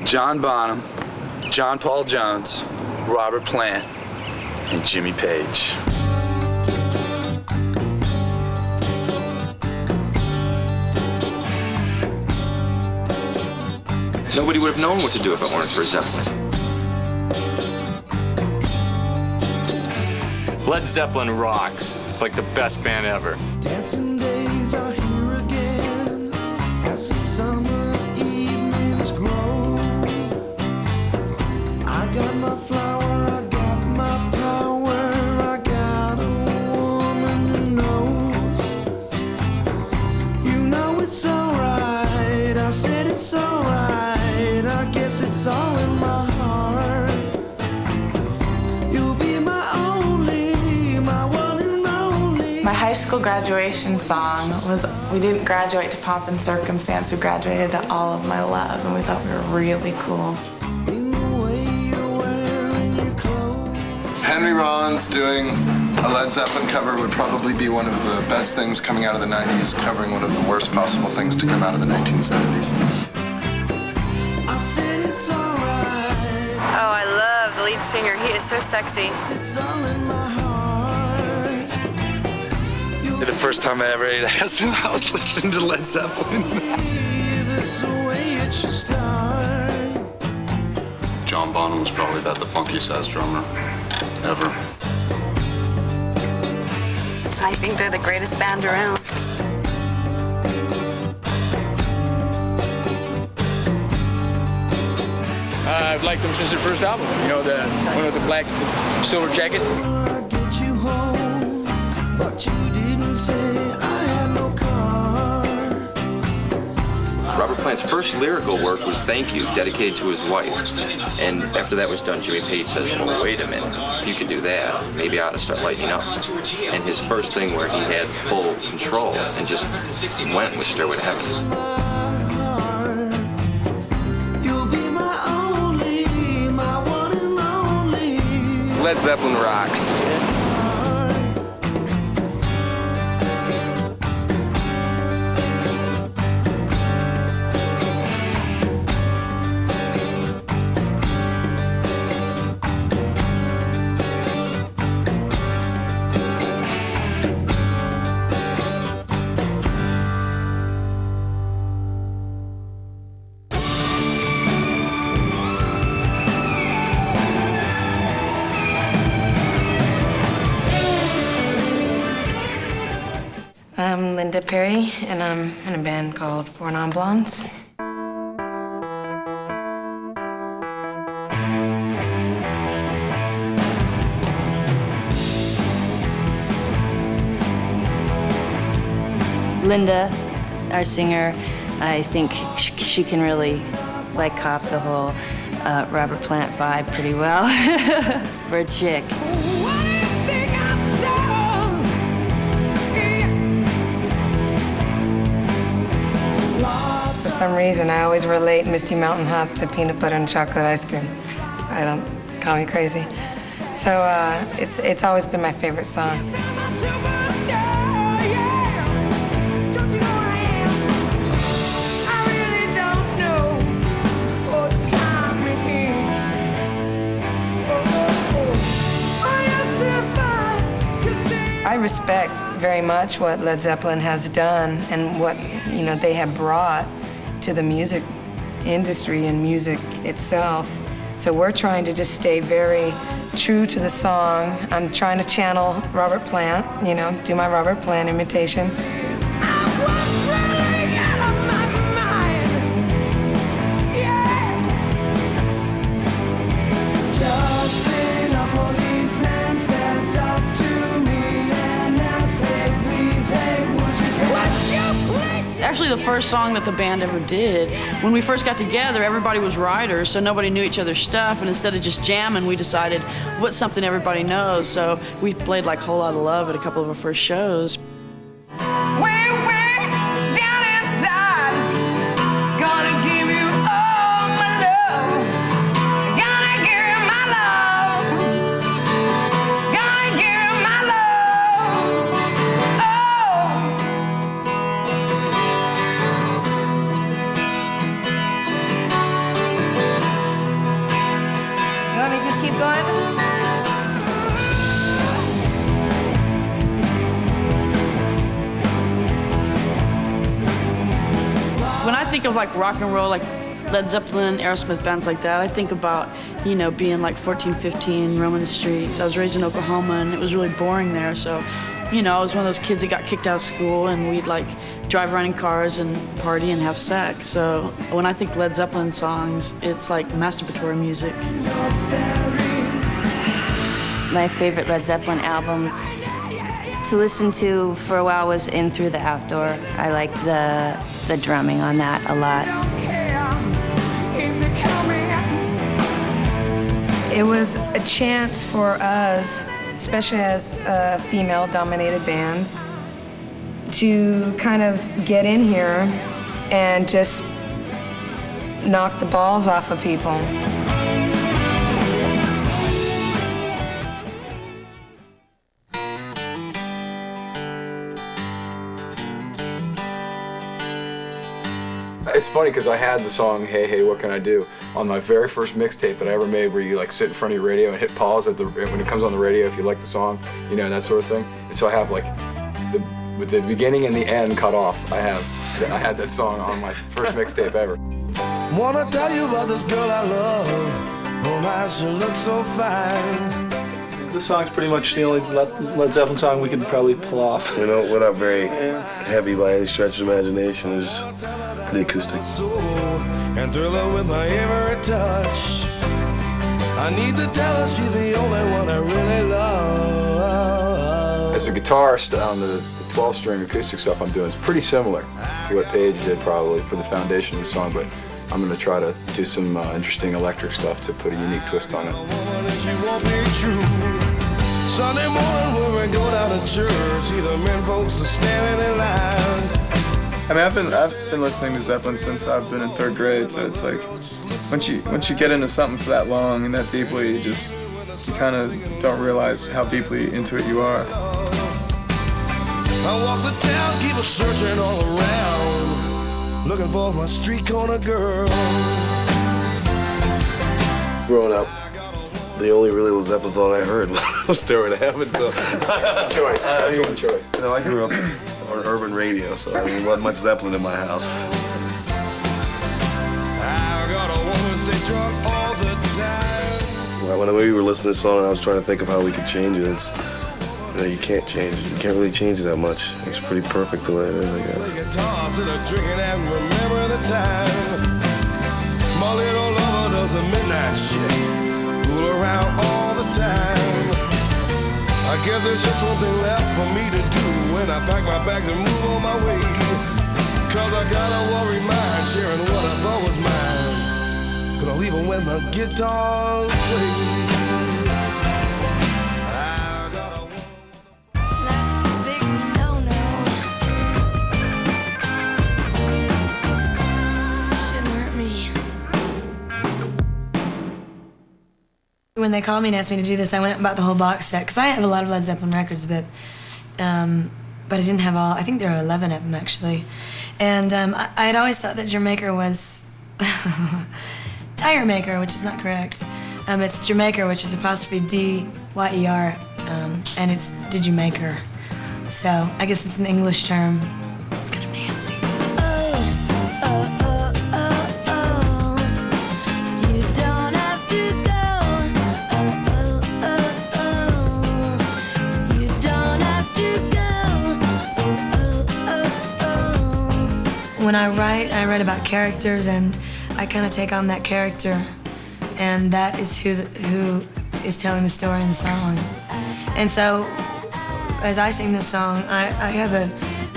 John Bonham, John Paul Jones, Robert Plant, and Jimmy Page. Nobody would have known what to do if it weren't for Zeppelin. Led Zeppelin rocks. It's like the best band ever. Dancing days are here again as the summer evenings grow. I got my flower, I got my power, I got a woman who knows. You know it's alright, I said it's alright, I guess it's all in my heart. You'll be my only, my one and only. My high school graduation song was, we didn't graduate to Pomp and Circumstance, we graduated to All of My Love, and we thought we were really cool. Henry Rollins doing a Led Zeppelin cover would probably be one of the best things coming out of the 90s, covering one of the worst possible things to come out of the 1970s. I said it's alright. Oh, I love the lead singer. He is so sexy. It's all in my heart. The first time I ever ate ass, I was listening to Led Zeppelin. It's the way it should start. John Bonham was probably about the funkiest ass drummer ever. I think they're the greatest band around. I've liked them since their first album. You know, the one with the black silver jacket. I get you home, but you didn't say I had no car. Robert Plant's first lyrical work was Thank You, dedicated to his wife. And after that was done, Jimmy Page says, well, wait a minute, if you could do that, maybe I ought to start lightening up. And his first thing where he had full control and just went with Stairway to Heaven. You'll be my only, my one and only. Led Zeppelin rocks. I'm Linda Perry, and I'm in a band called Four Non-Blondes. Linda, our singer, I think she can really cop the whole Robert Plant vibe pretty well for a chick. For some reason, I always relate Misty Mountain Hop to peanut butter and chocolate ice cream. I don't, call me crazy. So it's always been my favorite song. I respect very much what Led Zeppelin has done and what, you know, they have brought to the music industry and music itself. So we're trying to just stay very true to the song. I'm trying to channel Robert Plant, you know, do my Robert Plant imitation. Actually, the first song that the band ever did. When we first got together, everybody was writers, so nobody knew each other's stuff, and instead of just jamming, we decided what's something everybody knows, so we played like Whole Lotta Love at a couple of our first shows. like rock and roll, like Led Zeppelin, Aerosmith, bands like that, I think about, you know, being like 14, 15, roaming the streets. I was raised in Oklahoma, and it was really boring there, so, you know, I was one of those kids that got kicked out of school, and we'd like drive around in cars and party and have sex. So when I think Led Zeppelin songs, it's like masturbatory music. My favorite Led Zeppelin album to listen to for a while was In Through the Outdoor. I liked the drumming on that a lot. It was a chance for us, especially as a female-dominated band, to kind of get in here and just knock the balls off of people. It's funny because I had the song Hey Hey What Can I Do on my very first mixtape that I ever made, where you like sit in front of your radio and hit pause when it comes on the radio if you like the song, you know, and that sort of thing. And so I have like with the beginning and the end cut off. I had that song on my first mixtape ever. Wanna tell you about this girl I love. Oh my, she looks so fine. This song's pretty much the only Led Zeppelin song we could probably pull off. You know, we're not very heavy by any stretch of imagination. It's pretty acoustic. And thrill her with my every touch. I need to tell her she's the only one I really love. As a guitarist on the 12-string acoustic stuff I'm doing, it's pretty similar to what Paige did probably for the foundation of the song, but I'm going to try to do some interesting electric stuff to put a unique twist on it. Sunday morning when we go down to church, see the men folks are standing in line. I mean, I've been listening to Zeppelin since I've been in 3rd grade, so it's like once you get into something for that long and that deeply, you kind of don't realize how deeply into it you are. I walk the town, keep searching all around, looking for my street corner girl. Growing up, the only really Led Zeppelin song I heard was Stairway to Heaven. So choice. Excellent choice. You know, I grew up on urban radio, so I mean, there wasn't much Zeppelin in my house. I got a woman stay drunk all the time. Well, when we were listening to the song, I was trying to think of how we could change it. It's, you know, you can't change it. You can't really change it that much. It's pretty perfect the way it is, I guess. Drinking and remember the time. My little lover does a midnight shit. Fool around all the time. I guess there's just one thing left for me to do when I pack my bags and move on my way. Cause I got a worried mind sharing what I thought was mine. Gonna leave them when the guitars play. When they called me and asked me to do this, I went out and bought the whole box set, because I have a lot of Led Zeppelin records, but I didn't have all. I think there are 11 of them, actually. And I had always thought that Jamaica was Tire Maker, which is not correct. It's Jamaica, which is apostrophe D-Y-E-R, and it's Did You Make Her? So I guess it's an English term. It's kind of nasty. When I write about characters, and I kind of take on that character, and that is who is telling the story in the song. And so, as I sing this song, I have a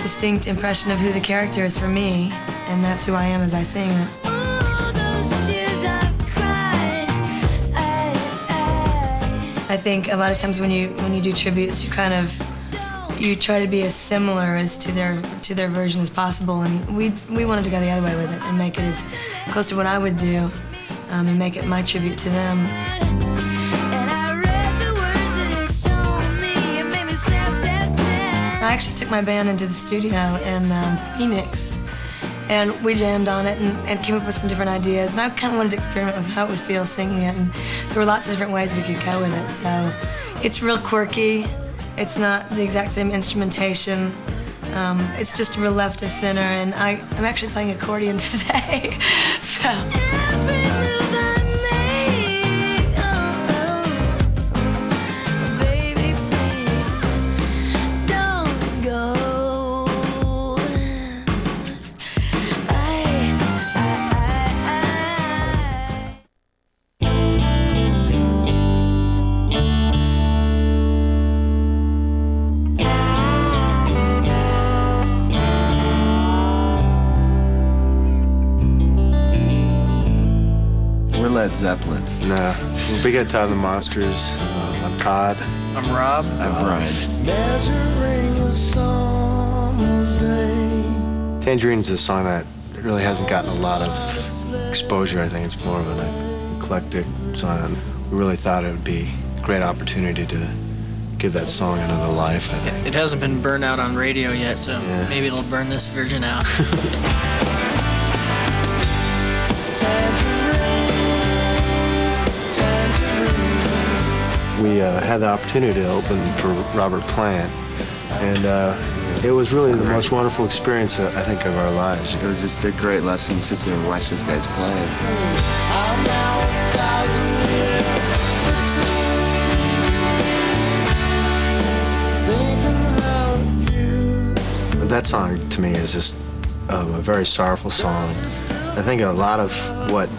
distinct impression of who the character is for me, and that's who I am as I sing it. I think a lot of times when you do tributes, you try to be as similar as to their version as possible, and we wanted to go the other way with it and make it as close to what I would do, and make it my tribute to them. I actually took my band into the studio in Phoenix, and we jammed on it and came up with some different ideas, and I kind of wanted to experiment with how it would feel singing it, and there were lots of different ways we could go with it, so it's real quirky. It's not the exact same instrumentation, It's just real left of center, and I'm actually playing accordion today, so. Led Zeppelin. Nah, we got Todd and the Monsters. I'm Todd. I'm Rob. I'm Brian. Tangerine's a song that really hasn't gotten a lot of exposure. I think it's more of an eclectic song. We really thought it would be a great opportunity to give that song another life, I think. It hasn't been burned out on radio yet, so maybe it'll burn this version out. We had the opportunity to open for Robert Plant, and it was really the most wonderful experience, I think, of our lives. It was just a great lesson to sit there and watch those guys play. That song, to me, is just a very sorrowful song. I think a lot of what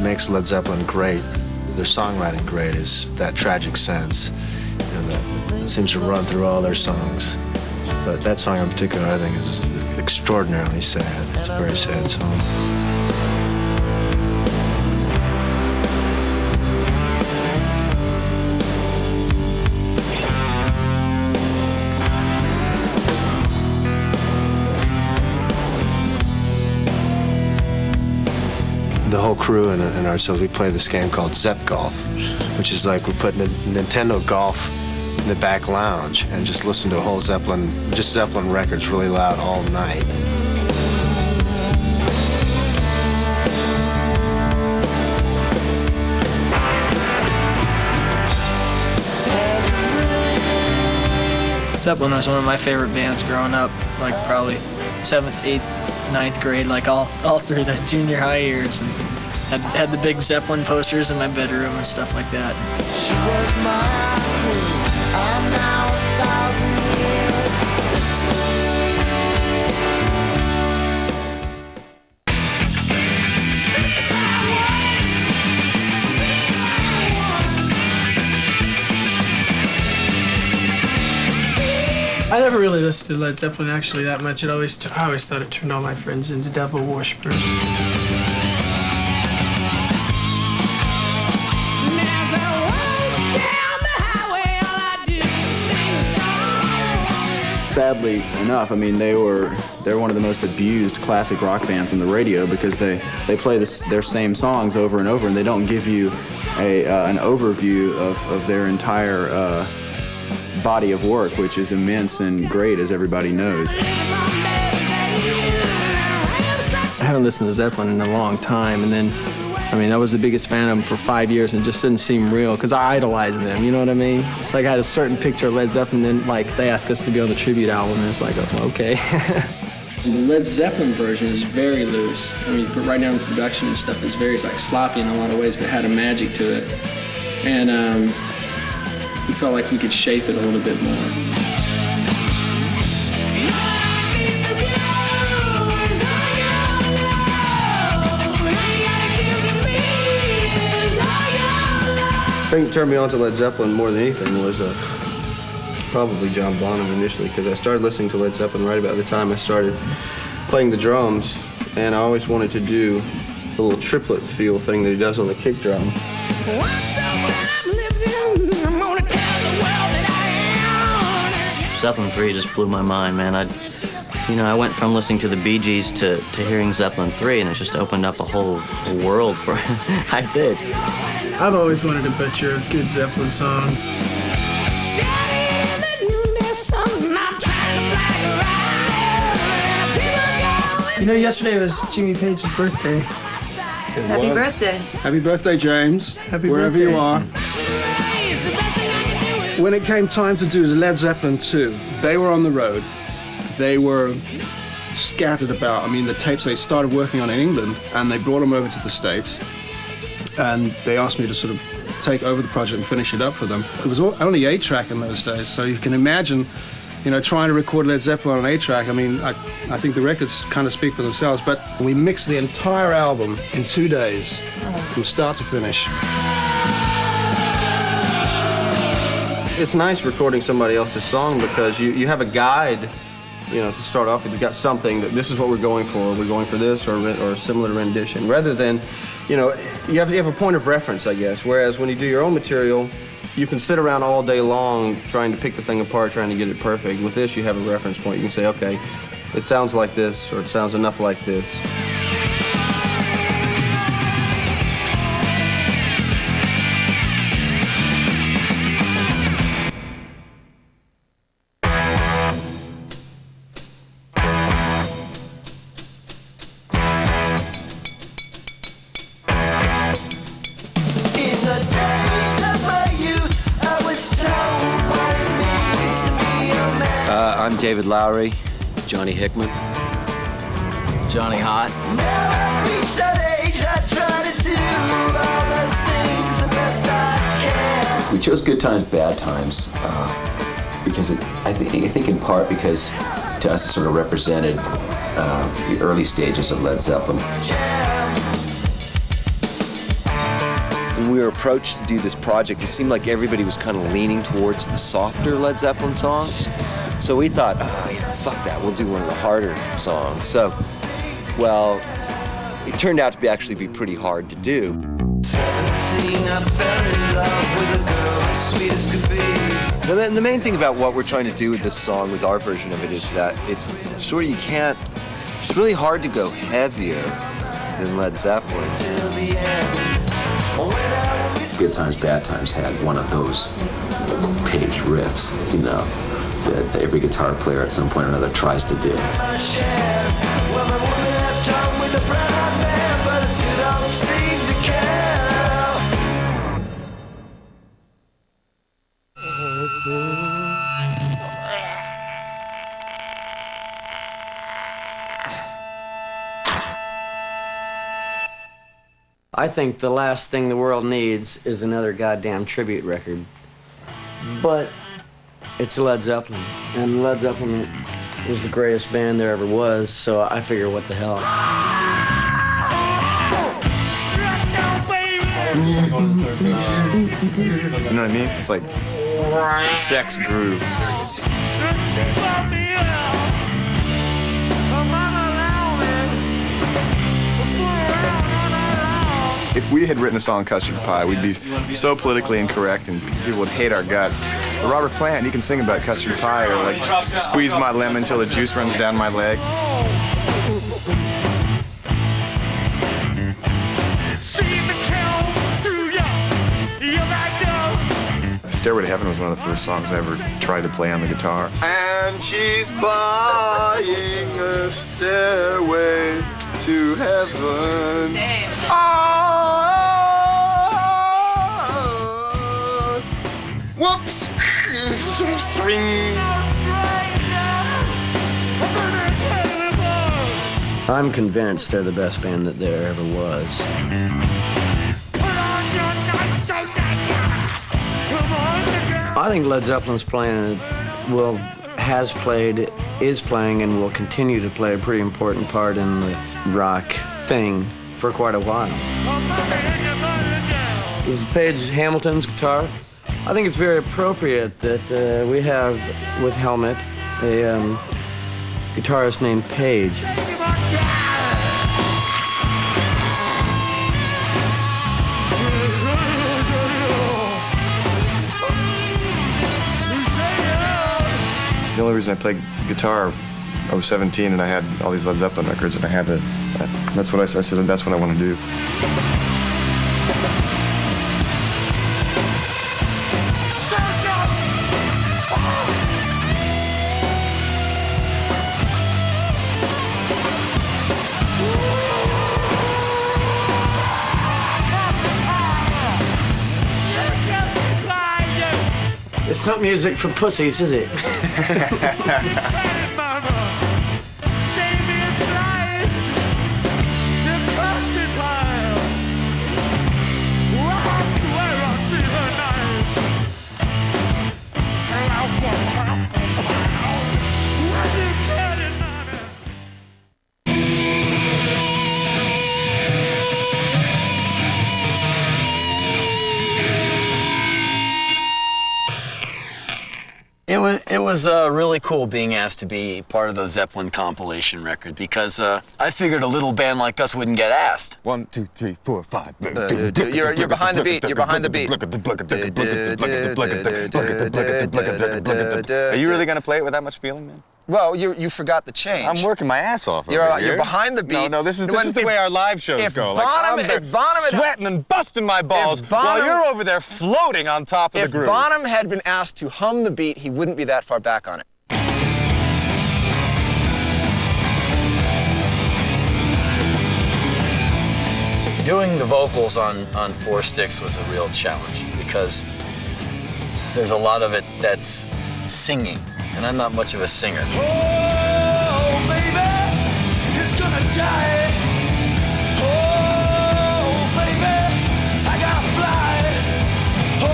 makes Led Zeppelin great, their songwriting great, is that tragic sense, that seems to run through all their songs. But that song in particular, I think, is extraordinarily sad. It's a very sad song. The whole crew and ourselves, we play this game called Zepp Golf, which is like we put Nintendo Golf in the back lounge and just listen to a whole Zeppelin records really loud all night. Zeppelin was one of my favorite bands growing up, like probably 7th, 8th, 9th grade, like all through the junior high years, and had the big Zeppelin posters in my bedroom and stuff like that. She was my queen. I'm now 1,000 years. I never really listened to Led Zeppelin actually that much. I always thought it turned all my friends into devil worshippers. Sadly enough, I mean, they're one of the most abused classic rock bands on the radio because they play their same songs over and over, and they don't give you an overview of their entire body of work, which is immense and great, as everybody knows. I haven't listened to Zeppelin in a long time, and then, I mean, I was the biggest fan of them for 5 years, and it just didn't seem real, because I idolized them, you know what I mean? It's like I had a certain picture of Led Zeppelin, and then, like, they asked us to be on the tribute album, and it's like, oh, okay. The Led Zeppelin version is very loose. I mean, right now the production and stuff is very, like, sloppy in a lot of ways, but had a magic to it. And, we felt like we could shape it a little bit more. I think what turned me on to Led Zeppelin more than anything was probably John Bonham initially, because I started listening to Led Zeppelin right about the time I started playing the drums, and I always wanted to do the little triplet feel thing that he does on the kick drum. Zeppelin 3 just blew my mind, man. I went from listening to the Bee Gees to hearing Zeppelin 3, and it just opened up a whole world for I did. I've always wanted to butcher a good Zeppelin song. You know, yesterday was Jimmy Page's birthday. Happy birthday. Happy birthday, James. Happy wherever birthday. you are. When it came time to do Led Zeppelin 2, they were on the road. they were scattered about. I mean, the tapes they started working on in England, and they brought them over to the States, and they asked me to sort of take over the project and finish it up for them. It was only 8-track in those days, so you can imagine, you know, trying to record Led Zeppelin on an 8-track. I mean, I think the records kind of speak for themselves, but we mixed the entire album in 2 days, from start to finish. It's nice recording somebody else's song because you have a guide, you know, to start off with. You got something that this is what we're going for. We're going for this or a similar rendition, rather than, you know, you have a point of reference, I guess. Whereas when you do your own material, you can sit around all day long trying to pick the thing apart, trying to get it perfect. With this, you have a reference point. You can say, okay, it sounds like this, or it sounds enough like this. I'm David Lowry, Johnny Hickman, Johnny Hott. We chose Good Times, Bad Times because I think in part because to us it sort of represented the early stages of Led Zeppelin. When we were approached to do this project, it seemed like everybody was kind of leaning towards the softer Led Zeppelin songs. So we thought, oh, yeah, fuck that, we'll do one of the harder songs. So, well, it turned out to actually be pretty hard to do. 17, I fell in love with a girl as sweet as could be. The main thing about what we're trying to do with this song, with our version of it, is that it's sort of, it's really hard to go heavier than Led Zeppelin. Good Times, Bad Times had one of those page riffs, you know, that every guitar player at some point or another tries to do. I think the last thing the world needs is another goddamn tribute record. But it's Led Zeppelin, and Led Zeppelin was the greatest band there ever was, so I figure what the hell. You know what I mean? It's like, it's a sex groove. If we had written a song, Custard Pie, we'd be so politically incorrect and people would hate our guts. But Robert Plant, he can sing about custard pie or like, squeeze my lemon till the juice runs down my leg. Stairway to Heaven was one of the first songs I ever tried to play on the guitar. And she's buying a stairway to heaven. Damn. Whoops! Swing. I'm convinced they're the best band that there ever was. I think Led Zeppelin's has played, is playing, and will continue to play a pretty important part in the rock thing for quite a while. This is Page Hamilton's guitar. I think it's very appropriate that we have, with Helmet, a guitarist named Page. The only reason I played guitar, I was 17 and I had all these Led Zeppelin records and I had to, that's what I said, that's what I want to do. It's not music for pussies, is it? It was really cool being asked to be part of the Zeppelin compilation record because I figured a little band like us wouldn't get asked. 1, 2, 3, 4, 5. You're behind the beat. You're behind the beat. Are you really gonna play it with that much feeling, man? Well, you forgot the change. I'm working my ass off. You're behind the beat. No, this is the way our live shows go. If Bonham had sweating and busting my balls while you're over there floating on top of the groove. If Bonham had been asked to hum the beat, he wouldn't be that far back on it. Doing the vocals on Four Sticks was a real challenge because there's a lot of it that's singing, and I'm not much of a singer. Oh, baby, it's gonna die. Oh, baby, I gotta fly. Oh,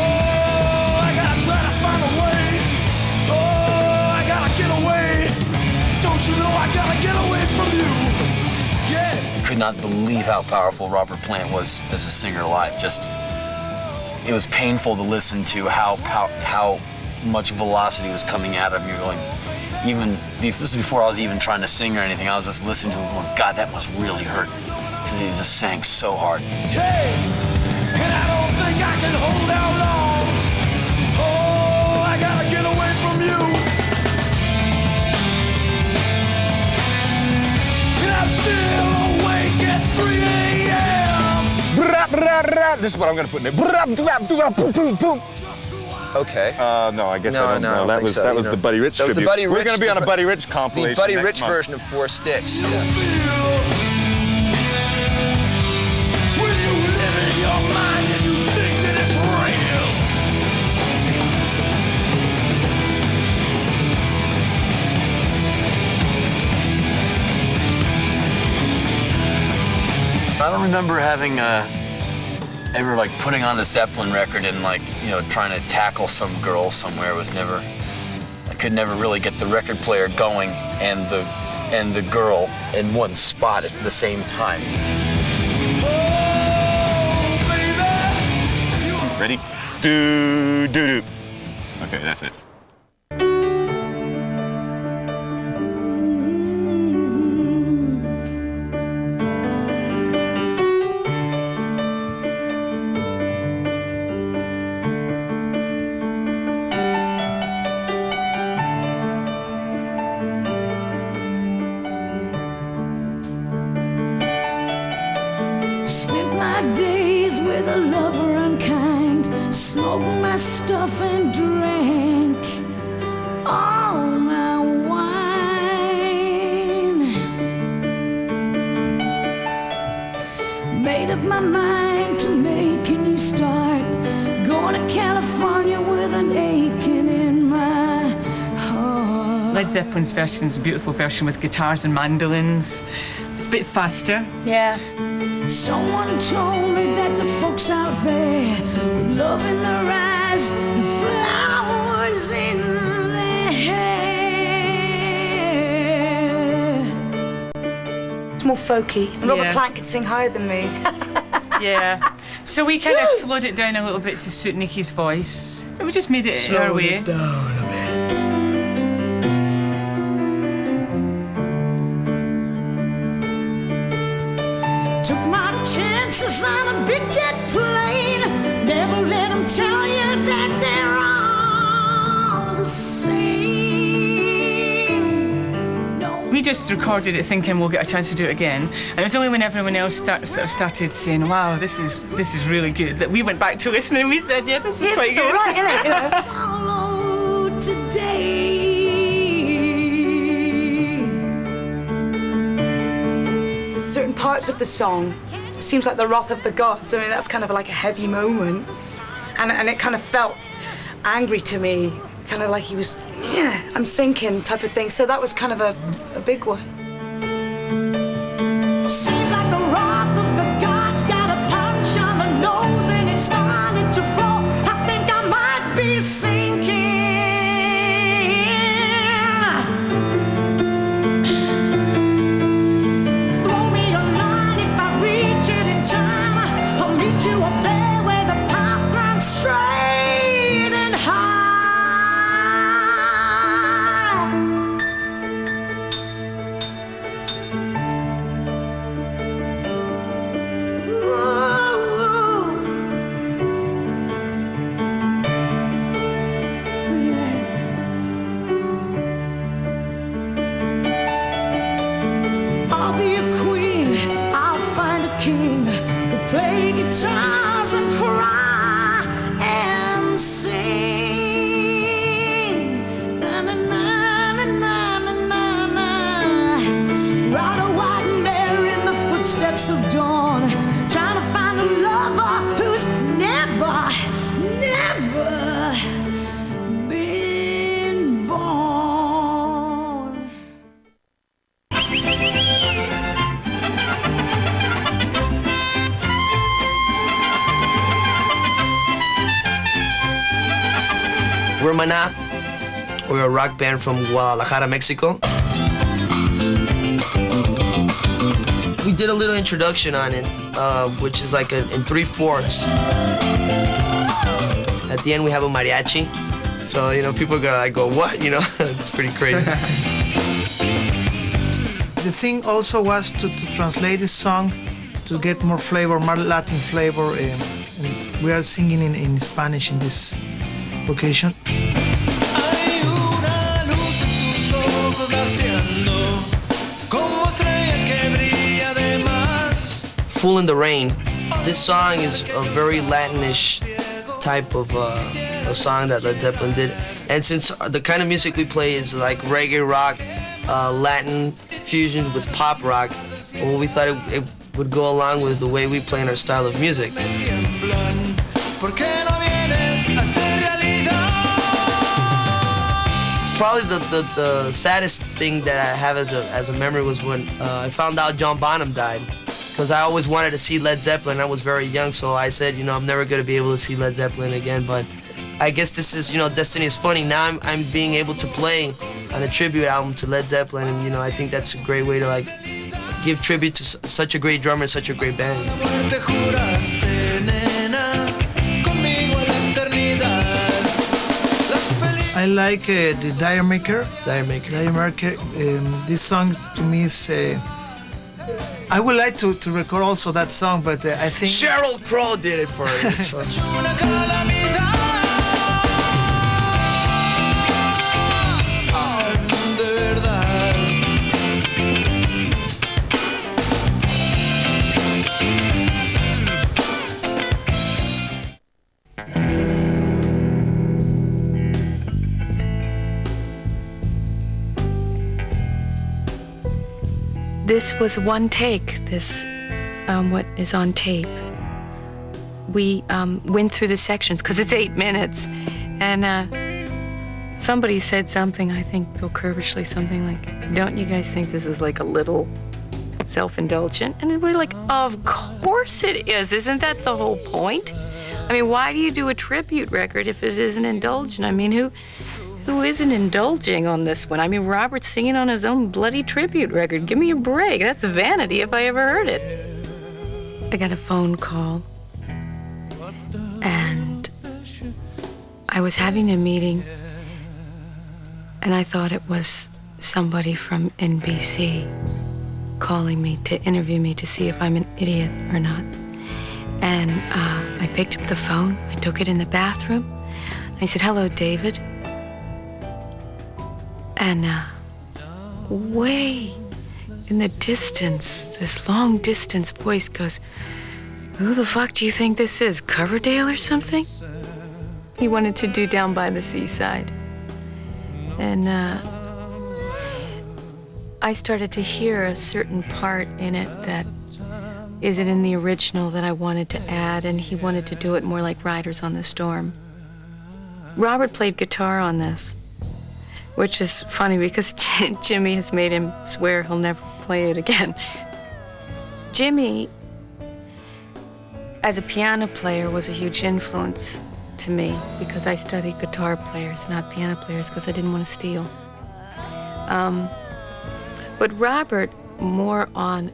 I gotta try to find a way. Oh, I gotta get away. Don't you know I gotta get away from you? Yeah. I could not believe how powerful Robert Plant was as a singer live. It was painful to listen to how much velocity was coming out of him. You're going, this is before I was even trying to sing or anything. I was just listening to him going, God, that must really hurt. Because he just sang so hard. Hey, and I don't think I can hold out long. Oh, I gotta get away from you. And I'm still awake at 3 a.m. This is what I'm gonna put in there. Okay. No, I guess I don't know. That was the Buddy Rich tribute. We're gonna be on a Buddy Rich compilation. The Buddy next Rich month. version of Four Sticks. Yeah. When you live in your mind and you think that it's real. I don't remember having ever like putting on a Zeppelin record and trying to tackle some girl somewhere. I could never really get the record player going and the girl in one spot at the same time. Ready? Do do do. Okay, that's it. Spent my days with a lover unkind, smoked my stuff and drank all my wine. Made up my mind to make a new start, going to California with an aching in my heart. Led Zeppelin's version is a beautiful version with guitars and mandolins. It's a bit faster. Yeah. Someone told me that the folks out there with love in their eyes and flowers in their hair. It's more folky. And Robert Plant could sing higher than me. Yeah. So we kind of slowed it down a little bit to suit Nicky's voice. So we just made it our way. Slowed it down a bit. Took my chances on a big jet plane. Never let them tell you that they're all the same. We just recorded it thinking we'll get a chance to do it again. And it was only when everyone else started saying, wow, this is really good, that we went back to listen and we said, yeah, this is quite good. It's all right, isn't it? Follow today. Certain parts of the song, it seems like the wrath of the gods. I mean, that's kind of like a heavy moment. And it kind of felt angry to me, kind of like he was, yeah, I'm sinking type of thing. So that was kind of a big one. Seems like the wrath of the gods got a punch on the nose and it started to flow. I think I might be sinking. Throw me a line if I reach it in time. I'll meet you up there where the path runs straight and high. We play guitars and cry and sing. Na na na na na na na na. Ride a white mare in the footsteps of dawn, trying to find a lover who's never, never been born. We're Maná. We're a rock band from Guadalajara, Mexico. We did a little introduction on it, which is like in 3/4. At the end, we have a mariachi. So, you know, people are gonna like go, what? You know, it's pretty crazy. The thing also was to translate this song to get more flavor, more Latin flavor. And we are singing in Spanish in this location. Fool in the Rain. This song is a very Latinish type of a song that Led Zeppelin did. And since the kind of music we play is like reggae rock, Latin fusion with pop rock, well, we thought it would go along with the way we play in our style of music. Probably the saddest thing that I have as a memory was when I found out John Bonham died. Because I always wanted to see Led Zeppelin. I was very young, so I said, you know, I'm never going to be able to see Led Zeppelin again. But I guess this is, you know, destiny is funny. Now I'm being able to play on a tribute album to Led Zeppelin, and, you know, I think that's a great way to, like, give tribute to such a great drummer and such a great band. I like the Dire Maker. This song to me is. I would like to record also that song, but I think Sheryl Crow did it for us. This was one take, what is on tape. We went through the sections, because it's 8 minutes, and somebody said something, I think Bill Curbishley, something like, don't you guys think this is like a little self-indulgent? And we're like, of course it is. Isn't that the whole point? I mean, why do you do a tribute record if it isn't indulgent? I mean, who isn't indulging on this one? I mean, Robert's singing on his own bloody tribute record. Give me a break. That's vanity if I ever heard it. I got a phone call, and I was having a meeting, and I thought it was somebody from NBC calling me to interview me to see if I'm an idiot or not. And I picked up the phone. I took it in the bathroom. I said, hello, David. And way in the distance, this long distance voice goes, who the fuck do you think this is, Coverdale or something? He wanted to do Down by the Seaside. And I started to hear a certain part in it that isn't in the original that I wanted to add, and he wanted to do it more like Riders on the Storm. Robert played guitar on this, which is funny because Jimmy has made him swear he'll never play it again. Jimmy, as a piano player, was a huge influence to me because I studied guitar players, not piano players, because I didn't want to steal. But Robert, more on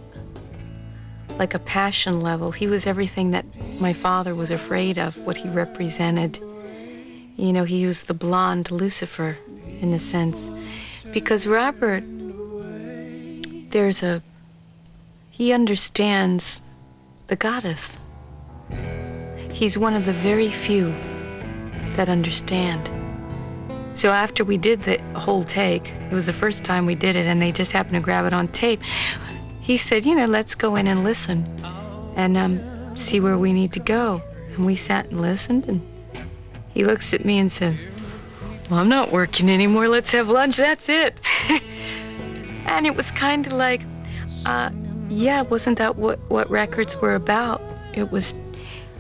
like a passion level, he was everything that my father was afraid of, what he represented. You know, he was the blonde Lucifer, in a sense, because Robert, he understands the goddess. He's one of the very few that understand. So after we did the whole take, it was the first time we did it, and they just happened to grab it on tape, he said, you know, let's go in and listen. And see where we need to go. And we sat and listened, and he looks at me and said, well, I'm not working anymore. Let's have lunch. That's it. And it was kind of like, yeah, wasn't that what records were about? It was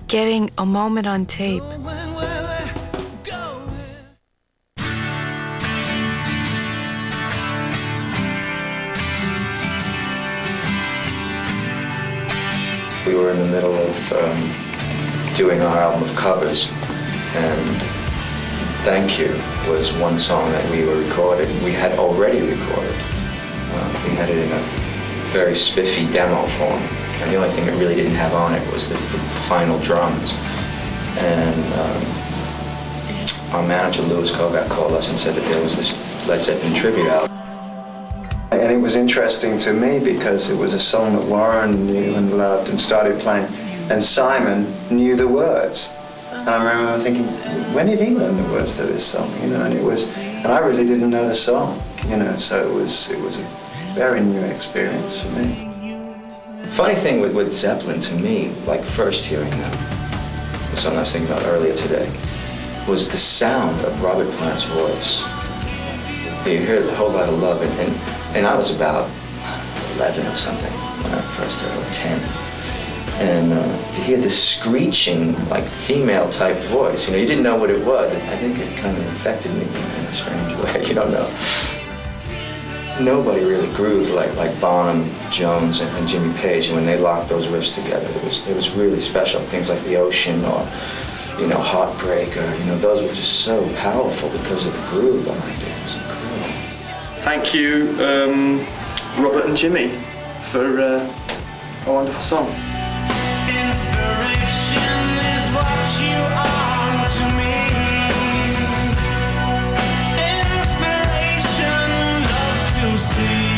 getting a moment on tape. We were in the middle of doing our album of covers, and Thank You was one song that we had already recorded. We had it in a very spiffy demo form, and the only thing it really didn't have on it was the final drums. And our manager, Louis Kogat, called us and said that there was this Led Zeppelin tribute album. And it was interesting to me because it was a song that Warren knew and loved and started playing, and Simon knew the words. And I remember thinking, when did he learn the words to this song? You know, and I really didn't know the song. You know, so it was a very new experience for me. Funny thing with Zeppelin to me, like first hearing them, the song I was thinking about earlier today, was the sound of Robert Plant's voice. You hear a whole lot of love, and I was about 11 or something when I first heard it, or 10. And to hear this screeching, like female type voice, you know, you didn't know what it was. I think it kind of affected me in a strange way, you don't know. Nobody really grooved like Bonham, Jones, and Jimmy Page, and when they locked those riffs together, it was really special. Things like The Ocean or, you know, Heartbreaker, you know, those were just so powerful because of the groove behind it. It was incredible. Thank you, Robert and Jimmy, for a wonderful song. Inspiration is what you are to me. Inspiration, love to see.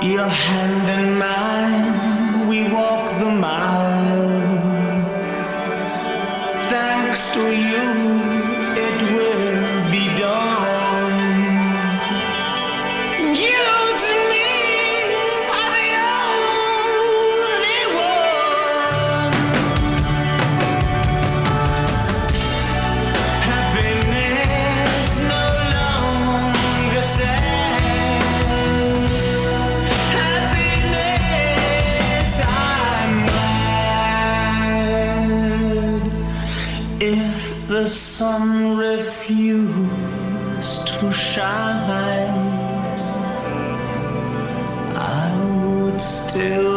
Your hand in mine, we walk the mile. Thanks to you, it will be done. You to me are the only one. Happiness no longer sad. If the sun refused to shine, I would still